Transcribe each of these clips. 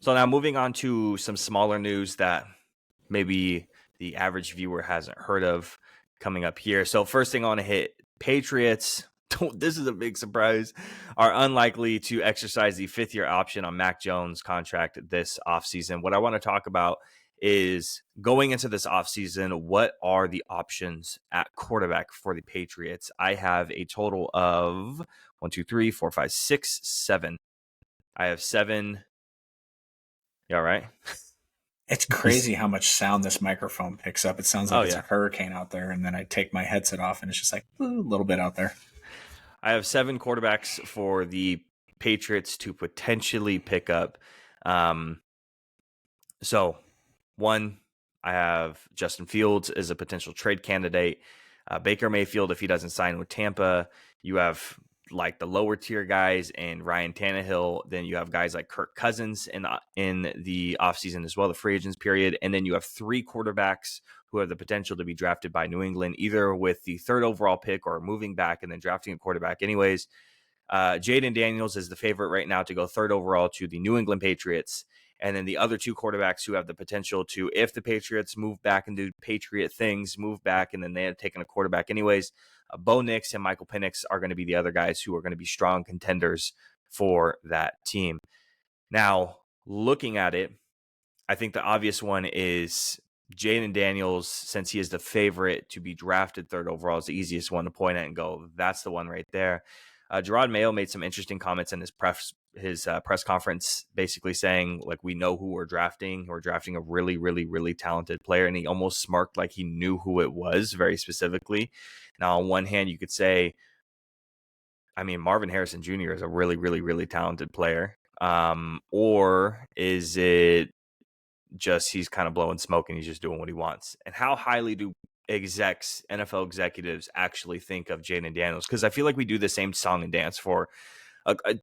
So now moving on to some smaller news that maybe the average viewer hasn't heard of coming up here. So first thing I want to hit, Patriots, this is a big surprise, are unlikely to exercise the 5th-year option on Mac Jones' contract this offseason. What I want to talk about is going into this offseason, what are the options at quarterback for the Patriots? I have a total of 1, 2, 3, 4, 5, 6, 7. I have 7. Yeah, right. It's crazy how much sound this microphone picks up. It sounds like it's a hurricane out there, and then I take my headset off, and it's just like a little bit out there. I have 7 quarterbacks for the Patriots to potentially pick up. So, 1, I have Justin Fields as a potential trade candidate. Baker Mayfield, if he doesn't sign with Tampa. You have like the lower tier guys and Ryan Tannehill. Then you have guys like Kirk Cousins in the offseason as well, the free agents period. And then you have 3 quarterbacks who have the potential to be drafted by New England, either with the 3rd overall pick or moving back and then drafting a quarterback anyways. Jaden Daniels is the favorite right now to go 3rd overall to the New England Patriots. And then the other 2 quarterbacks who have the potential to, if the Patriots move back and do Patriot things, move back, and then they have taken a quarterback anyways, Bo Nix and Michael Penix are going to be the other guys who are going to be strong contenders for that team. Now, looking at it, I think the obvious one is Jaden Daniels, since he is the favorite to be drafted 3rd overall, is the easiest one to point at and go, that's the one right there. Gerard Mayo made some interesting comments in his press conference, basically saying, like, we know who we're drafting. We're drafting a really, really, really talented player. And he almost smirked like he knew who it was very specifically. Now, on one hand, you could say, I mean, Marvin Harrison Jr. is a really, really, really talented player. Or is it just he's kind of blowing smoke and he's just doing what he wants? And how highly do NFL executives actually think of Jaden Daniels? Because I feel like we do the same song and dance for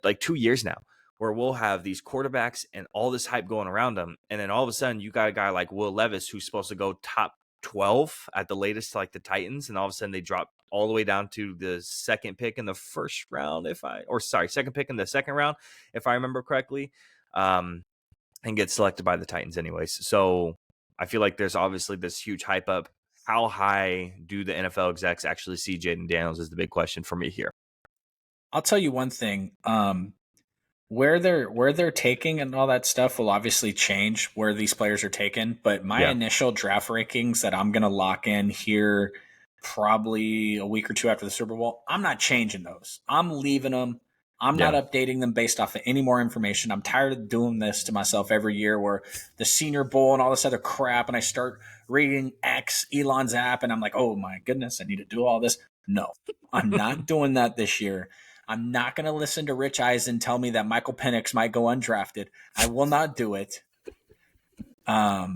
like 2 years now, where we'll have these quarterbacks and all this hype going around them, and then all of a sudden you got a guy like Will Levis who's supposed to go top 12 at the latest, like the Titans, and all of a sudden they drop all the way down to the 2nd pick in the 1st round, 2nd pick in the 2nd round, if I remember correctly, and get selected by the Titans anyways. So I feel like there's obviously this huge hype up. How high do the NFL execs actually see Jaden Daniels is the big question for me here. I'll tell you one thing. Where they're taking and all that stuff will obviously change where these players are taken. But my initial draft rankings that I'm going to lock in here probably a week or 2 after the Super Bowl, I'm not changing those. I'm leaving them. I'm not updating them based off of any more information. I'm tired of doing this to myself every year where the Senior Bowl and all this other crap, and I start reading Elon's app, and I'm like, oh my goodness, I need to do all this. No, I'm not doing that this year. I'm not going to listen to Rich Eisen tell me that Michael Penix might go undrafted. I will not do it. I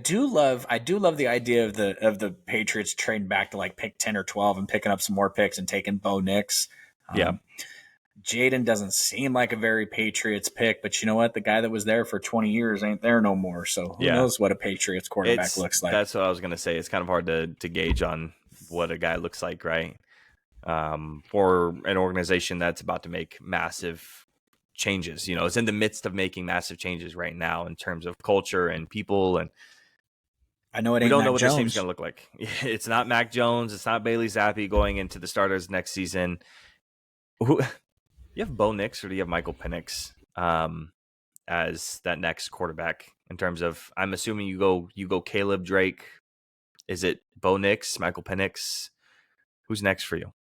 do love the idea of the Patriots trading back to like pick 10 or 12 and picking up some more picks and taking Bo Nix. Jaden doesn't seem like a very Patriots pick, but you know what? The guy that was there for 20 years ain't there no more. So who knows what a Patriots quarterback looks like? That's what I was going to say. It's kind of hard to gauge on what a guy looks like, right? For an organization that's about to make massive changes. You know, it's in the midst of making massive changes right now in terms of culture and people. And I know it ain't we don't Mac know what Jones. this team's going to look like. It's not Mac Jones. It's not Bailey Zappi going into the starters next season. You have Bo Nix or do you have Michael Penix as that next quarterback in terms of, I'm assuming you go Caleb Drake. Is it Bo Nix, Michael Penix? Who's next for you?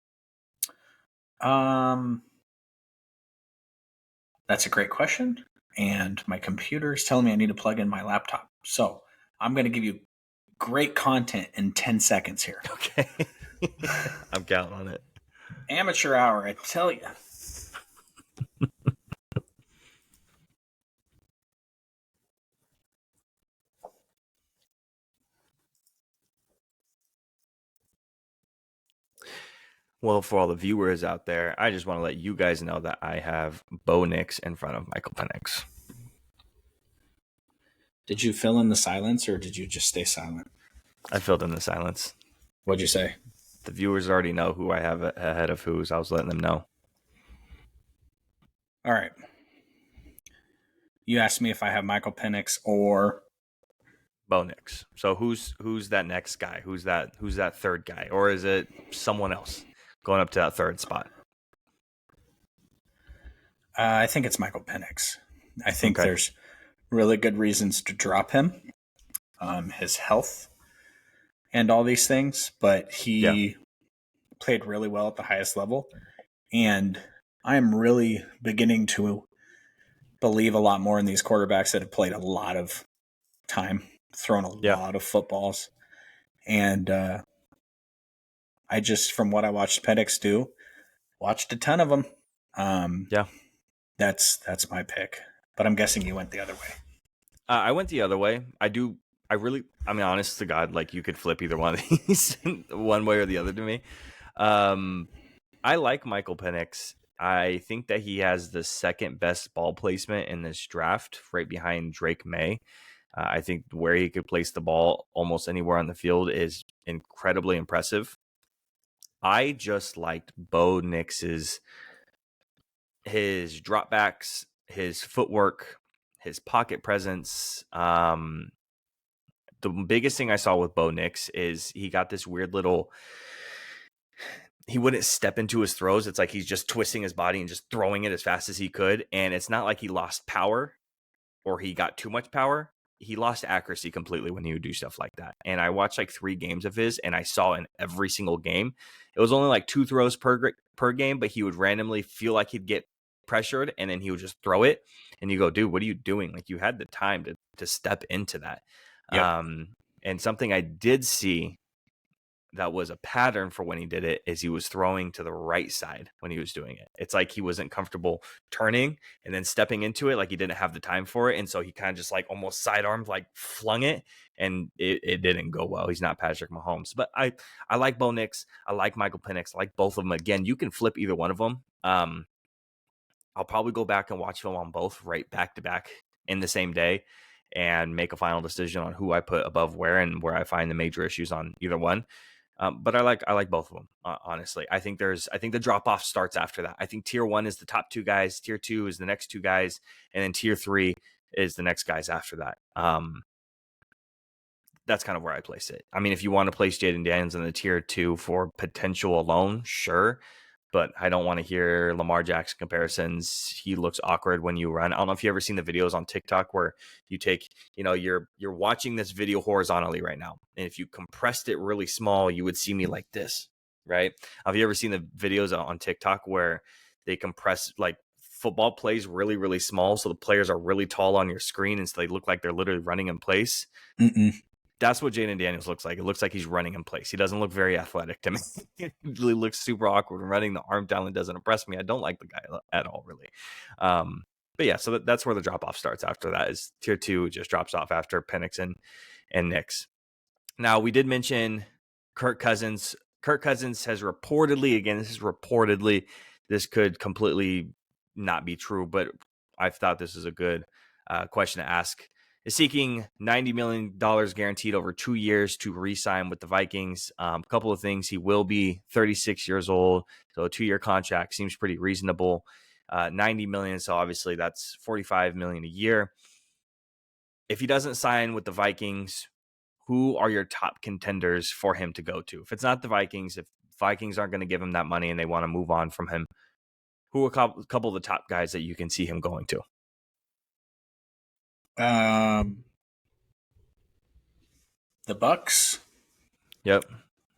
That's a great question. And my computer is telling me I need to plug in my laptop. So I'm going to give you great content in 10 seconds here. Okay. I'm counting on it. Amateur hour, I tell you. Well, for all the viewers out there, I just want to let you guys know that I have Bo Nix in front of Michael Penix. Did you fill in the silence or did you just stay silent? I filled in the silence. What'd you say? The viewers already know who I have ahead of whose. I was letting them know. All right. You asked me if I have Michael Penix or Bo Nix. So who's that next guy? Who's that third guy? Or is it someone else going up to that third spot? I think it's Michael Penix. I think Okay. there's really good reasons to drop him. His health and all these things, but Yeah. he played really well at the highest level. And I'm really beginning to believe a lot more in these quarterbacks that have played a lot of time, thrown a Yeah. lot of footballs. And I just, from what I watched Penix do, watched a ton of them. Yeah. That's my pick. But I'm guessing you went the other way. I went the other way. I mean, honest to God, like you could flip either one of these one way or the other to me. I like Michael Penix. I think that he has the second best ball placement in this draft, right behind Drake May. I think where he could place the ball almost anywhere on the field is incredibly impressive. I just liked Bo Nix's his dropbacks, his footwork, his pocket presence. The biggest thing I saw with Bo Nix is he got this weird little. He wouldn't step into his throws. It's like he's just twisting his body and just throwing it as fast as he could. And it's not like he lost power or he got too much power. He lost accuracy completely when he would do stuff like that. And I watched like 3 games of his, and I saw in every single game, it was only like 2 throws per game, but he would randomly feel like he'd get pressured, and then he would just throw it. And you go, dude, what are you doing? Like you had the time to step into that. Yep. And something I did see that was a pattern for when he did it is he was throwing to the right side when he was doing it. It's like he wasn't comfortable turning and then stepping into it, like he didn't have the time for it. And so he kind of just like almost sidearmed, like flung it, and it didn't go well. He's not Patrick Mahomes. But I like Bo Nix. I like Michael Penix. I like both of them. Again, you can flip either one of them. I'll probably go back and watch film on both right back to back in the same day and make a final decision on who I put above where and where I find the major issues on either one. But I like both of them. Honestly, I think the drop off starts after that. I think tier 1 is the top 2 guys, tier 2 is the next 2 guys, and then tier 3 is the next guys after that. That's kind of where I place it. I mean, if you want to place Jaden Daniels in the tier 2 for potential alone, sure. But I don't want to hear Lamar Jackson comparisons. He looks awkward when you run. I don't know if you ever seen the videos on TikTok where you take, you're watching this video horizontally right now. And if you compressed it really small, you would see me like this, right? Have you ever seen the videos on TikTok where they compress like football plays really, really small? So the players are really tall on your screen and so they look like they're literally running in place. Mm-mm. That's what Jaden Daniels looks like. It looks like he's running in place. He doesn't look very athletic to me. He really looks super awkward and running. The arm talent doesn't impress me. I don't like the guy at all, really. But yeah, so that's where the drop off starts. After that is tier 2 just drops off after Penix and Nix. Now we did mention Kirk Cousins. Kirk Cousins has reportedly, again, this is reportedly, this could completely not be true, but I thought this is a good question to ask. Is seeking $90 million guaranteed over 2 years to re-sign with the Vikings. A couple of things. He will be 36 years old, so a 2-year contract seems pretty reasonable. $90 million, so obviously that's $45 million a year. If he doesn't sign with the Vikings, who are your top contenders for him to go to? If it's not the Vikings, if Vikings aren't going to give him that money and they want to move on from him, who are a couple of the top guys that you can see him going to? The Bucks. Yep.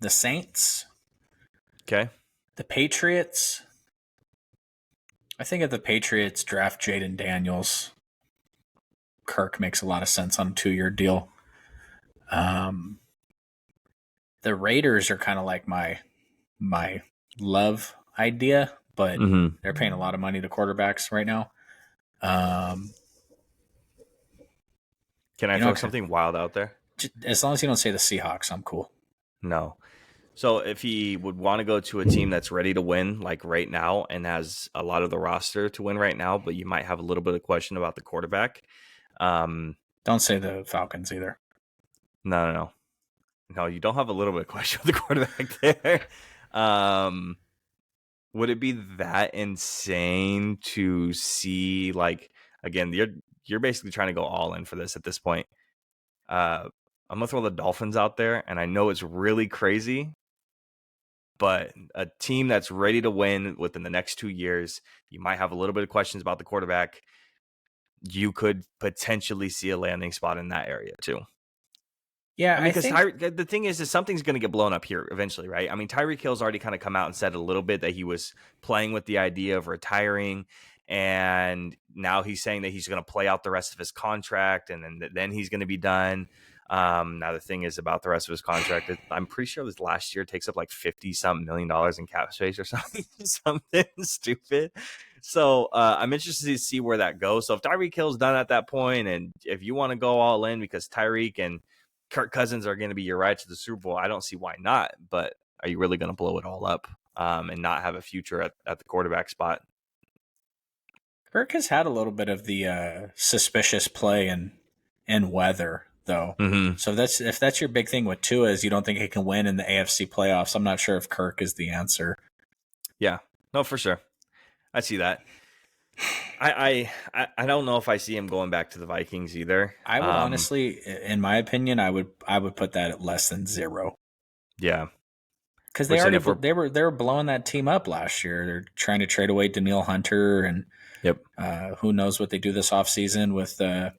The Saints. Okay. The Patriots. I think if the Patriots draft Jaden Daniels, Kirk makes a lot of sense on a 2-year deal. The Raiders are kind of like my love idea, but they're paying a lot of money to quarterbacks right now. Can I throw something wild out there? As long as you don't say the Seahawks, I'm cool. No. So if he would want to go to a team that's ready to win, like right now, and has a lot of the roster to win right now, but you might have a little bit of question about the quarterback. Don't say the Falcons either. No, you don't have a little bit of question with the quarterback there. Would it be that insane to see like again, you're basically trying to go all in for this at this point. I'm gonna throw the Dolphins out there, and I know it's really crazy, but a team that's ready to win within the next 2 years, you might have a little bit of questions about the quarterback. You could potentially see a landing spot in that area too. Yeah, I mean, I because think the thing is something's going to get blown up here eventually, right? I mean, Tyreek Hill's already kind of come out and said a little bit that he was playing with the idea of retiring, and now he's saying that he's going to play out the rest of his contract, and then he's going to be done. Now the thing is about the rest of his contract, I'm pretty sure this last year takes up like $50-something million in cap space or something, something stupid. So I'm interested to see where that goes. So if Tyreek Hill's done at that point, and if you want to go all in because Tyreek and Kirk Cousins are going to be your ride to the Super Bowl, I don't see why not. But are you really going to blow it all up and not have a future at the quarterback spot? Kirk has had a little bit of the suspicious play in weather, though. Mm-hmm. So if that's your big thing with Tua is you don't think he can win in the AFC playoffs. I'm not sure if Kirk is the answer. Yeah, no, for sure. I see that. I don't know if I see him going back to the Vikings either. I would honestly, in my opinion, I would put that at less than 0. Yeah, because they were blowing that team up last year. They're trying to trade away Danielle Hunter, and yep. Who knows what they do this offseason with their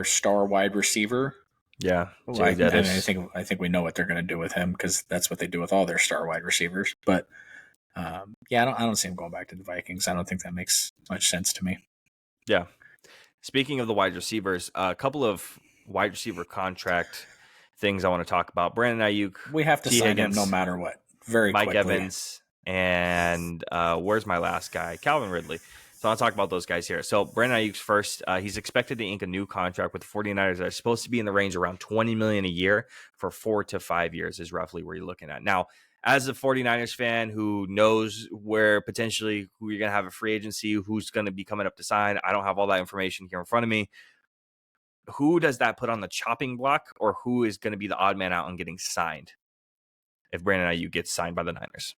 star wide receiver. Yeah, I think we know what they're going to do with him because that's what they do with all their star wide receivers. But yeah, I don't see him going back to the Vikings. I don't think that makes much sense to me. Yeah. Speaking of the wide receivers, a couple of wide receiver contract things I want to talk about. Brandon Ayuk, we have to sign Higgins, him no matter what. Very Mike quickly. Evans, and where's my last guy? Calvin Ridley. So I'll talk about those guys here. So Brandon Ayuk's first. He's expected to ink a new contract with the 49ers that are supposed to be in the range around $20 million a year for 4 to 5 years is roughly where you're looking at. Now, as a 49ers fan who knows where potentially who you're going to have a free agency, who's going to be coming up to sign, I don't have all that information here in front of me. Who does that put on the chopping block, or who is going to be the odd man out on getting signed if Brandon Ayuk gets signed by the Niners?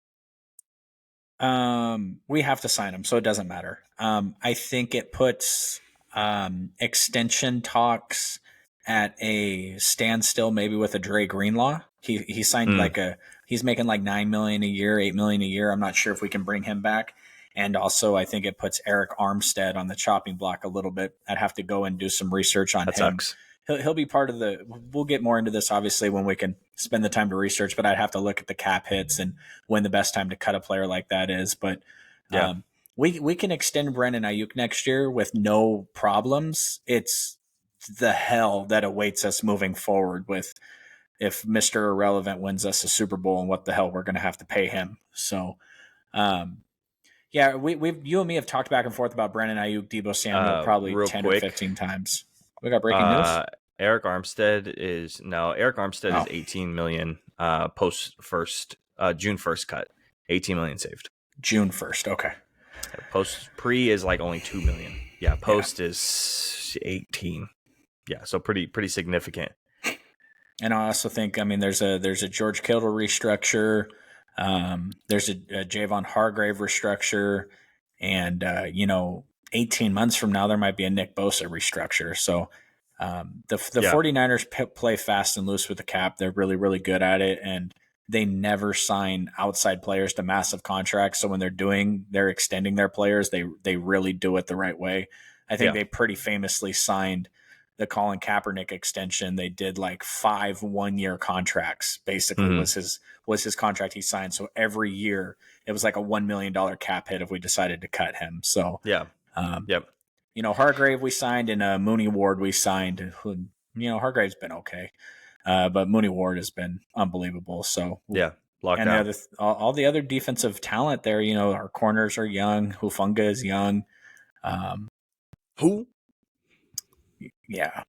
We have to sign him, so it doesn't matter. I think it puts extension talks at a standstill, maybe with a Dre Greenlaw. He signed he's making like $9 million a year, $8 million a year. I'm not sure if we can bring him back. And also, I think it puts Eric Armstead on the chopping block a little bit. I'd have to go and do some research on him. Sucks. He'll be part of the. We'll get more into this obviously when we can spend the time to research. But I'd have to look at the cap hits and when the best time to cut a player like that is. But we can extend Brandon Ayuk next year with no problems. It's the hell that awaits us moving forward with if Mr. Irrelevant wins us a Super Bowl and what the hell we're going to have to pay him. So, yeah, you and me have talked back and forth about Brandon Ayuk, Deebo Samuel probably 10 or 15 times. We got breaking news. Eric Armstead is 18 million post first June 1st cut. 18 million saved. June 1st. Okay. Post pre is like only 2 million. Yeah, post is 18. Yeah, so pretty significant. And I also think, there's a George Kittle restructure. There's a Javon Hargrave restructure, and 18 months from now there might be a Nick Bosa restructure. So the 49ers play fast and loose with the cap. They're really, really good at it, and they never sign outside players to massive contracts. So when they're extending their players, they really do it the right way. I think they pretty famously signed the Colin Kaepernick extension. They did like 5 1-year contracts. Basically, was his contract he signed. So every year it was like a $1 million cap hit if we decided to cut him. So Hargrave we signed, and Mooney Ward we signed. Hargrave's been okay, but Mooney Ward has been unbelievable. So locked out. All the other defensive talent there. Our corners are young. Hufanga is young. Who? Yeah.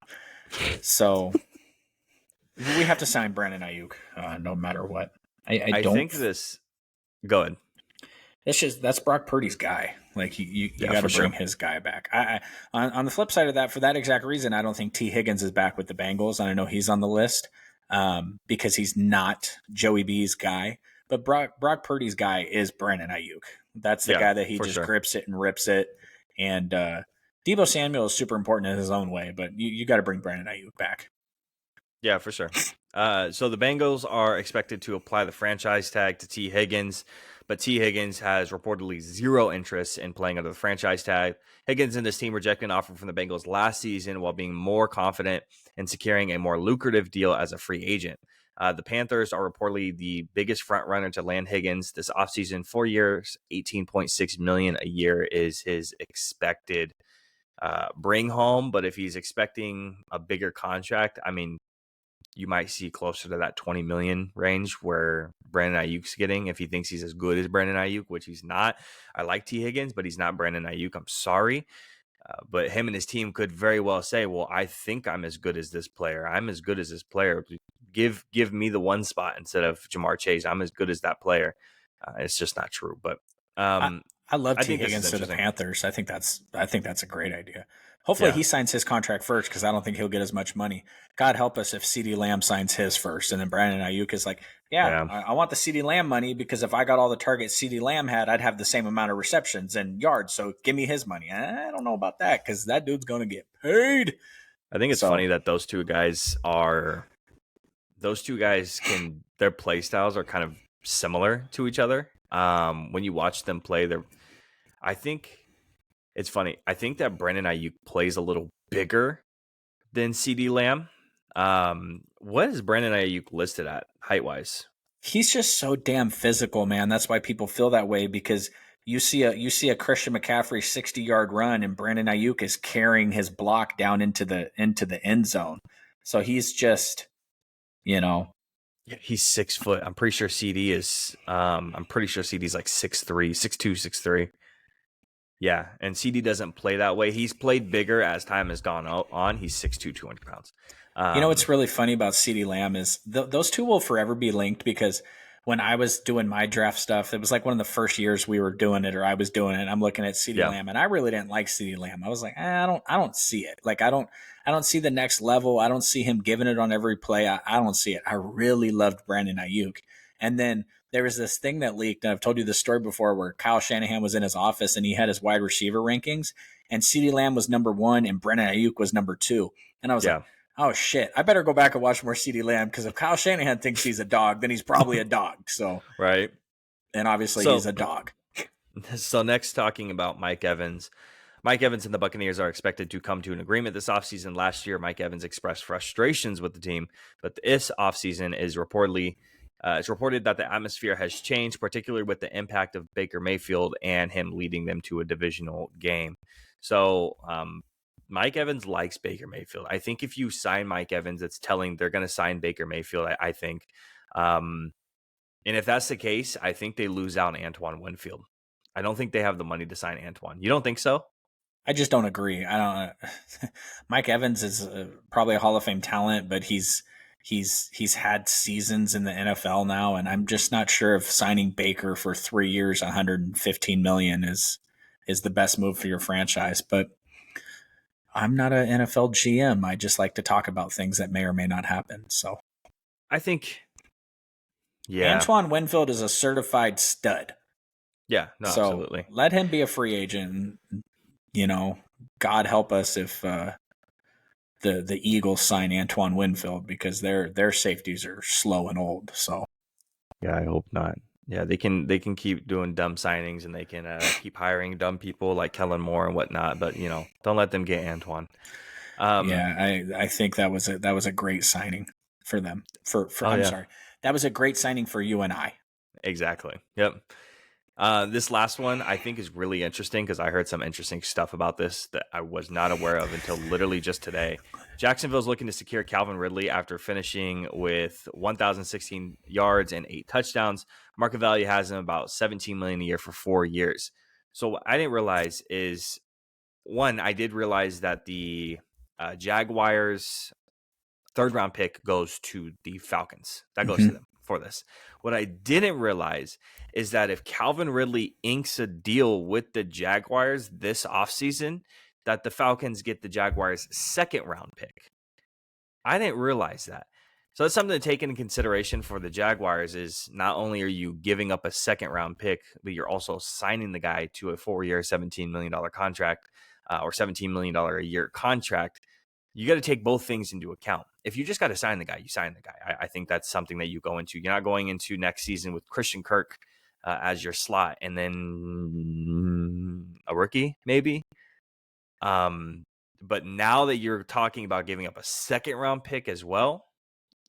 So we have to sign Brandon Ayuk no matter what. I don't think this. Go ahead. That's Brock Purdy's guy. Like you got to bring his guy back. On the flip side of that, for that exact reason, I don't think T. Higgins is back with the Bengals. And I know he's on the list because he's not Joey B's guy. But Brock Purdy's guy is Brandon Ayuk. That's the guy that he just grips it and rips it. And Debo Samuel is super important in his own way, but you got to bring Brandon Ayuk back. Yeah, for sure. So the Bengals are expected to apply the franchise tag to T. Higgins, but T. Higgins has reportedly zero interest in playing under the franchise tag. Higgins and his team rejected an offer from the Bengals last season while being more confident in securing a more lucrative deal as a free agent. The Panthers are reportedly the biggest front runner to land Higgins this offseason. 4 years, $18.6 million a year is his expected bring home. But if he's expecting a bigger contract, I mean, you might see closer to that 20 million range where Brandon Ayuk's getting if he thinks he's as good as Brandon Ayuk, which he's not. I like T. Higgins, but he's not Brandon Ayuk. I'm sorry. But him and his team could very well say, well, I think I'm as good as this player. I'm as good as this player. Give me the one spot instead of Jamar Chase. I'm as good as that player. It's just not true. But I, I love I T. think this is Higgins to the interesting. Panthers. I think that's a great idea. Hopefully he signs his contract first because I don't think he'll get as much money. God help us if CeeDee Lamb signs his first, and then Brandon Ayuk is like, I want the CeeDee Lamb money because if I got all the targets CeeDee Lamb had, I'd have the same amount of receptions and yards. So give me his money. I don't know about that because that dude's going to get paid. I think it's funny that those two guys their play styles are kind of similar to each other. When you watch them play, I think it's funny. I think that Brandon Ayuk plays a little bigger than CeeDee Lamb. What is Brandon Ayuk listed at height wise? He's just so damn physical, man. That's why people feel that way because you see a Christian McCaffrey 60-yard run and Brandon Ayuk is carrying his block down into the end zone. So he's just, Yeah, he's 6 foot. I'm pretty sure CD is I'm pretty sure CD's like 6'3", 6'2", 6'3". Yeah, and CD doesn't play that way. He's played bigger as time has gone on. He's 6'2", 200 pounds. What's really funny about CeeDee Lamb is those two will forever be linked because when I was doing my draft stuff, it was like one of the first years we were doing it or I was doing it. I'm looking at CeeDee Lamb and I really didn't like CeeDee Lamb. I was like, I don't see it. Like I don't see the next level. I don't see him giving it on every play. I don't see it. I really loved Brandon Ayuk. And then there was this thing that leaked, and I've told you this story before, where Kyle Shanahan was in his office and he had his wide receiver rankings, and CeeDee Lamb was number 1 and Brandon Ayuk was number 2. And I was like, oh shit, I better go back and watch more CeeDee Lamb because if Kyle Shanahan thinks he's a dog, then he's probably a dog. So right. And obviously he's a dog. So next, talking about Mike Evans. Mike Evans and the Buccaneers are expected to come to an agreement this offseason. Last year, Mike Evans expressed frustrations with the team, but this offseason is it's reported that the atmosphere has changed, particularly with the impact of Baker Mayfield and him leading them to a divisional game. So Mike Evans likes Baker Mayfield. I think if you sign Mike Evans, it's telling they're going to sign Baker Mayfield, I think. And if that's the case, I think they lose out on Antoine Winfield. I don't think they have the money to sign Antoine. You don't think so? I just don't agree. I don't. Mike Evans is probably a Hall of Fame talent, but he's had seasons in the NFL now, and I'm just not sure if signing Baker for 3 years, $115 million is the best move for your franchise. But I'm not an NFL GM. I just like to talk about things that may or may not happen. So I think, yeah, Antoine Winfield is a certified stud. Yeah, no, so absolutely. Let him be a free agent. God help us if the Eagles sign Antoine Winfield because their safeties are slow and old. So yeah, I hope not. Yeah, they can keep doing dumb signings and they can keep hiring dumb people like Kellen Moore and whatnot. But don't let them get Antoine. I think that was a great signing for them. Sorry, that was a great signing for you and I. Exactly. Yep. This last one I think is really interesting because I heard some interesting stuff about this that I was not aware of until literally just today. Jacksonville's looking to secure Calvin Ridley after finishing with 1,016 yards and 8 touchdowns. Market value has him about $17 million a year for 4 years. So what I didn't realize is, one, I did realize that the Jaguars' 3rd-round pick goes to the Falcons. That goes to them for this. What I didn't realize is that if Calvin Ridley inks a deal with the Jaguars this offseason, that the Falcons get the Jaguars' 2nd-round pick. I didn't realize that. So that's something to take into consideration for the Jaguars is not only are you giving up a second round pick, but you're also signing the guy to a 4-year, $17 million contract or $17 million a year contract. You got to take both things into account. If you just got to sign the guy, you sign the guy. I think that's something that you go into. You're not going into next season with Christian Kirk as your slot and then a rookie, maybe. But now that you're talking about giving up a second round pick as well,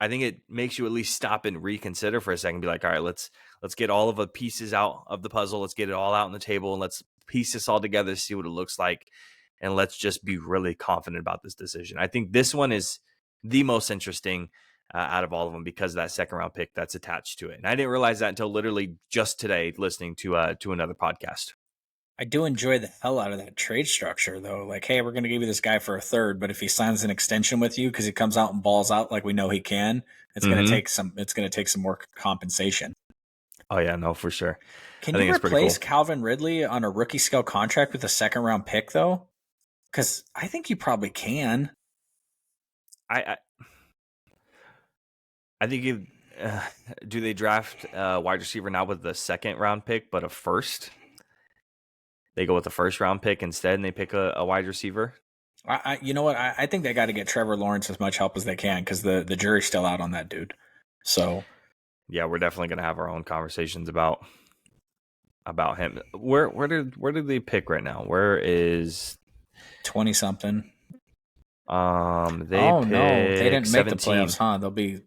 I think it makes you at least stop and reconsider for a second. Be like, all right, let's get all of the pieces out of the puzzle. Let's get it all out on the table and let's piece this all together, see what it looks like. And let's just be really confident about this decision. I think this one is the most interesting out of all of them because of that second round pick that's attached to it. And I didn't realize that until literally just today listening to another podcast. I do enjoy the hell out of that trade structure, though. Like, hey, we're going to give you this guy for a third, but if he signs an extension with you because he comes out and balls out like we know he can, it's going to take some. It's going to take some more compensation. Oh yeah, no, for sure. Can you replace Calvin Ridley on a rookie scale contract with a second round pick, though? Because I think you probably can. I think do they draft wide receiver now with the second round pick, but a first? They go with the first round pick instead, and they pick a wide receiver. You know what? I think they got to get Trevor Lawrence as much help as they can because the jury's still out on that dude. So, yeah, we're definitely gonna have our own conversations about him. Where did they pick right now? Where is 20 something? No, they didn't 17. make the playoffs, huh? They'll be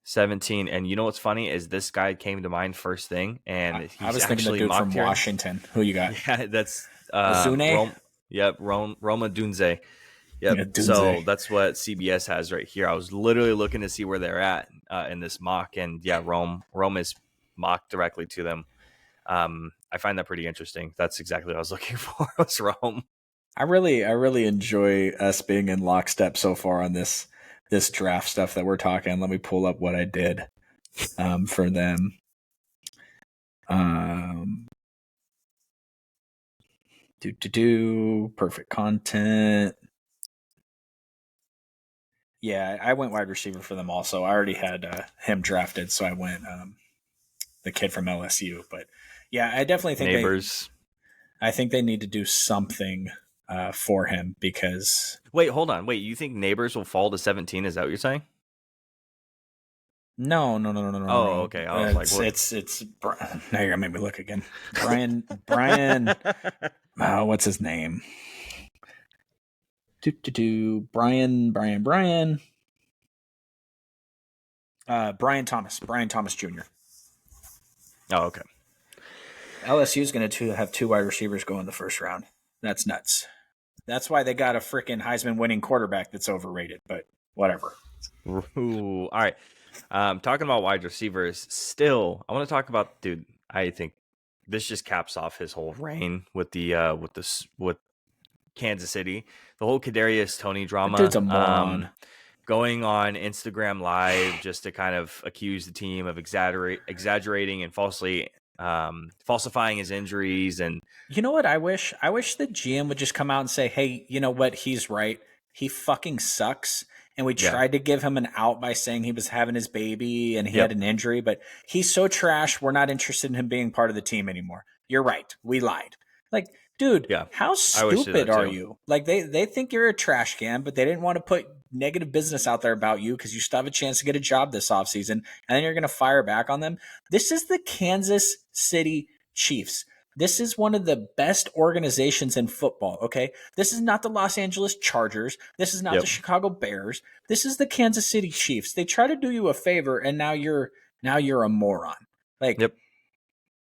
17. And you know what's funny is this guy came to mind first thing, and I was thinking the dude from Washington. Who you got? Yeah, that's Zune? Roma Dunze. Yep. Yeah, Dunze. So that's what CBS has right here. I was literally looking to see where they're at in this mock, and yeah, Rome is mocked directly to them. I find that pretty interesting. That's exactly what I was looking for. Was Rome. I really enjoy us being in lockstep so far on this draft stuff that we're talking. Let me pull up what I did for them. Perfect content. Yeah, I went wide receiver for them also. I already had him drafted, so I went the kid from LSU. But yeah, I definitely think I think they need to do something for him because. Wait, hold on. Wait, you think Neighbors will fall to 17? Is that what you're saying? No. Oh, okay. I was it's now you're gonna make me look again. Brian. What's his name? Brian. Brian Thomas Jr. Oh, okay. LSU is going to have two wide receivers go in the first round. That's nuts. That's why they got a freaking Heisman winning quarterback that's overrated, but whatever. Ooh, all right. Talking about wide receivers, still, I want to talk about, dude, I think this just caps off his whole reign with with Kansas City. The whole Kadarius Toney drama. Dude's a moron. Going on Instagram Live just to kind of accuse the team of exaggerating and falsifying his injuries. And you know what I wish the GM would just come out and say, hey, you know what, he's right, he fucking sucks, and we tried to give him an out by saying he was having his baby and he had an injury, but he's so trash, we're not interested in him being part of the team anymore. You're right, we lied. Like, dude, how stupid are you? Like, they think you're a trash can, but they didn't want to put negative business out there about you because you still have a chance to get a job this offseason, and then you're going to fire back on them. This is the Kansas City Chiefs. This is one of the best organizations in football, okay? This is not the Los Angeles Chargers. This is not the Chicago Bears. This is the Kansas City Chiefs. They try to do you a favor, and now you're a moron. Like,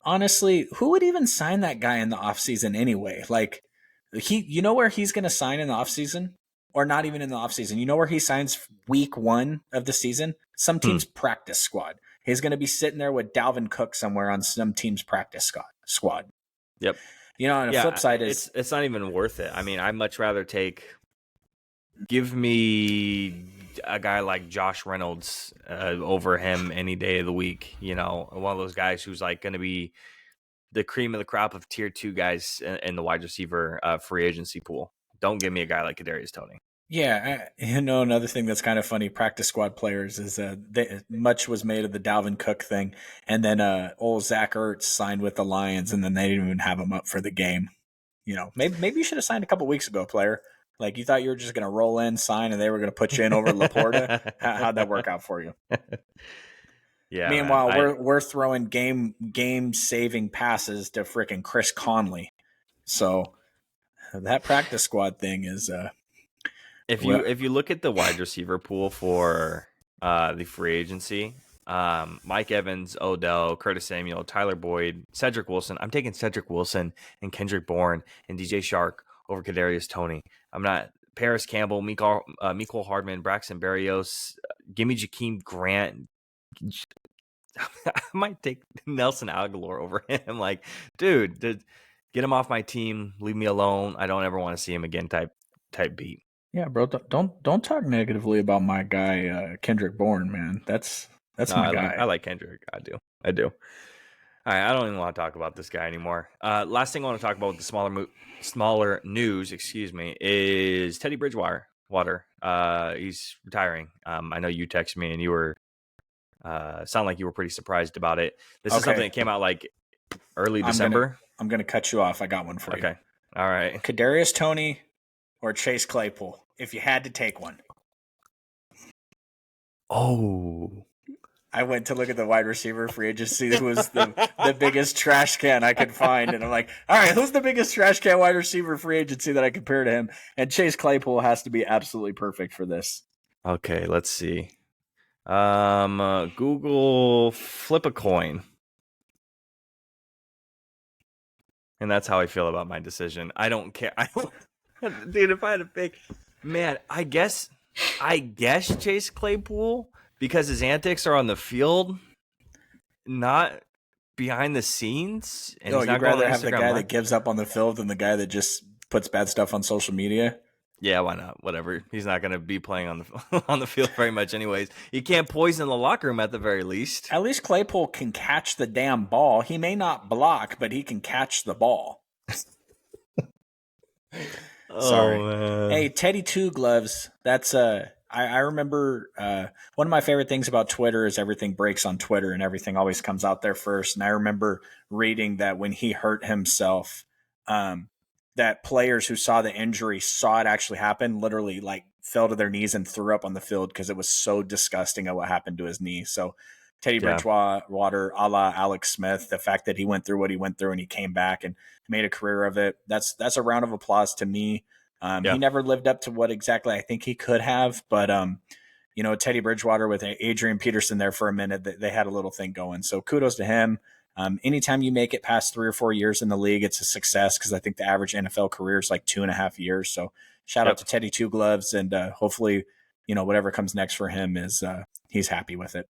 honestly, who would even sign that guy in the offseason anyway? Like, you know where he's going to sign in the offseason? Or not even in the offseason. You know where he signs week 1 of the season? Some team's practice squad. He's going to be sitting there with Dalvin Cook somewhere on some team's practice squad. Yep. You know, on the flip side is... It's not even worth it. I mean, I'd much rather give me a guy like Josh Reynolds over him any day of the week. You know, one of those guys who's like going to be the cream of the crop of tier 2 guys in the wide receiver free agency pool. Don't give me a guy like Kadarius Toney. Yeah, another thing that's kind of funny, practice squad players is much was made of the Dalvin Cook thing, and then old Zach Ertz signed with the Lions, and then they didn't even have him up for the game. Maybe you should have signed a couple weeks ago, player. Like you thought you were just going to roll in, sign, and they were going to put you in over Laporta. How'd that work out for you? Yeah, man. Meanwhile, we're throwing game saving passes to frickin' Chris Conley. So that practice squad thing is if you look at the wide receiver pool for the free agency, Mike Evans, Odell, Curtis Samuel, Tyler Boyd, Cedric Wilson. I'm taking Cedric Wilson and Kendrick Bourne and DJ Shark over Kadarius Toney. I'm not Paris Campbell, Mecole Hardman, Braxton Berrios. Give me Jakeem Grant. I might take Nelson Aguilar over him. Like, dude, get him off my team. Leave me alone. I don't ever want to see him again. Type beat. Yeah, bro. Don't talk negatively about my guy Kendrick Bourne, man. That's my guy. I like Kendrick. I do. All right, I don't even want to talk about this guy anymore. Last thing I want to talk about with the smaller news, is Teddy Bridgewater. He's retiring. I know you texted me and you were sound like you were pretty surprised about it. This is something that came out like early December. I'm gonna cut you off. I got one for you. Okay. All right. Kadarius Toney or Chase Claypool, if you had to take one. Oh. I went to look at the wide receiver free agency. Who was the biggest trash can I could find? And I'm like, all right, who's the biggest trash can wide receiver free agency that I compare to him? And Chase Claypool has to be absolutely perfect for this. Okay, let's see. Google flip a coin. And that's how I feel about my decision. I don't care. Dude, if I had to pick, man, I guess Chase Claypool, because his antics are on the field, not behind the scenes. And you'd rather have the guy that gives up on the field than the guy that just puts bad stuff on social media? Yeah, why not? Whatever. He's not going to be playing on the on the field very much anyways. He can't poison the locker room at the very least. At least Claypool can catch the damn ball. He may not block, but he can catch the ball. Sorry. Man. Hey, Teddy Two Gloves. That's I remember one of my favorite things about Twitter is everything breaks on Twitter and everything always comes out there first. And I remember reading that when he hurt himself, that players who saw the injury saw it actually happen, literally like fell to their knees and threw up on the field because it was so disgusting at what happened to his knee. So Teddy Bridgewater, a la Alex Smith, the fact that he went through what he went through and he came back and made a career of it, that's a round of applause to me. He never lived up to what exactly I think he could have, but Teddy Bridgewater with Adrian Peterson there for a minute, they had a little thing going. So kudos to him. Anytime you make it past 3 or 4 years in the league, it's a success because I think the average NFL career is like 2.5 years. So shout out to Teddy Two Gloves, and hopefully, whatever comes next for him is he's happy with it.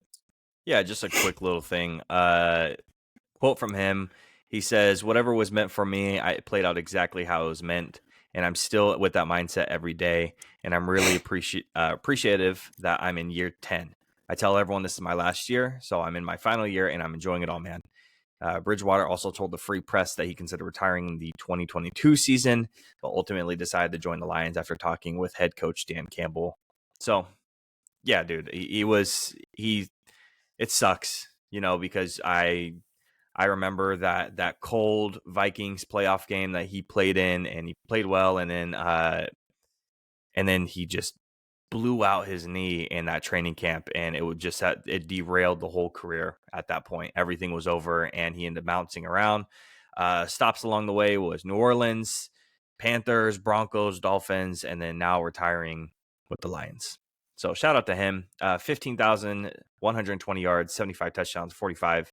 Yeah, just a quick little thing. Quote from him. He says, "Whatever was meant for me, I played out exactly how it was meant. And I'm still with that mindset every day. And I'm really appreciative that I'm in year 10. I tell everyone this is my last year, so I'm in my final year, and I'm enjoying it all, man." Bridgewater also told the Free Press that he considered retiring in the 2022 season, but ultimately decided to join the Lions after talking with head coach Dan Campbell. So, yeah, dude, it sucks, because I remember that cold Vikings playoff game that he played in, and he played well, and then he just blew out his knee in that training camp, and it derailed the whole career at that point. Everything was over, and he ended up bouncing around. Stops along the way was New Orleans, Panthers, Broncos, Dolphins, and then now retiring with the Lions. So shout out to him. 15,120 yards, 75 touchdowns, 47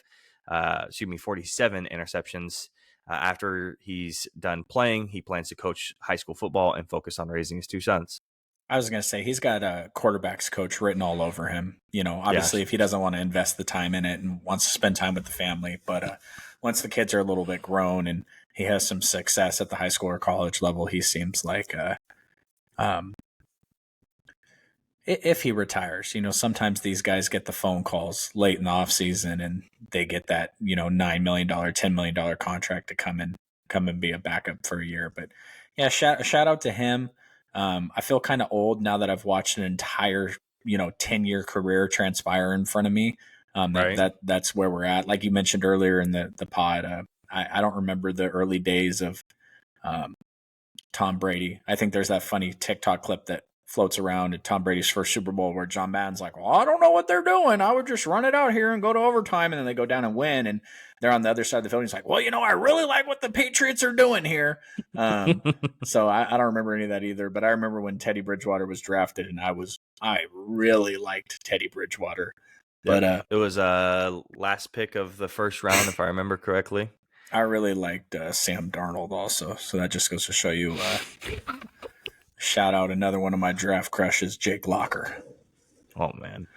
interceptions. After he's done playing, he plans to coach high school football and focus on raising his 2 sons. I was going to say, he's got a quarterback's coach written all over him. Obviously, if he doesn't want to invest the time in it and wants to spend time with the family. But once the kids are a little bit grown and he has some success at the high school or college level, he seems like if he retires, sometimes these guys get the phone calls late in the offseason and they get that, $9 million, $10 million contract to come and be a backup for a year. But yeah, shout out to him. I feel kind of old now that I've watched an entire 10-year career transpire in front of me. Right. That's where we're at. Like you mentioned earlier in the pod, I don't remember the early days of um, Tom Brady. I think there's that funny TikTok clip that floats around at Tom Brady's first Super Bowl where John Madden's like, well, I don't know what they're doing. I would just run it out here and go to overtime. And then they go down and win. And they're on the other side of the field. He's like, well, I really like what the Patriots are doing here. So I don't remember any of that either. But I remember when Teddy Bridgewater was drafted, and I really liked Teddy Bridgewater. Yep. But it was last pick of the first round, if I remember correctly. I really liked Sam Darnold also. So that just goes to show you. Shout out another one of my draft crushes, Jake Locker. Oh man,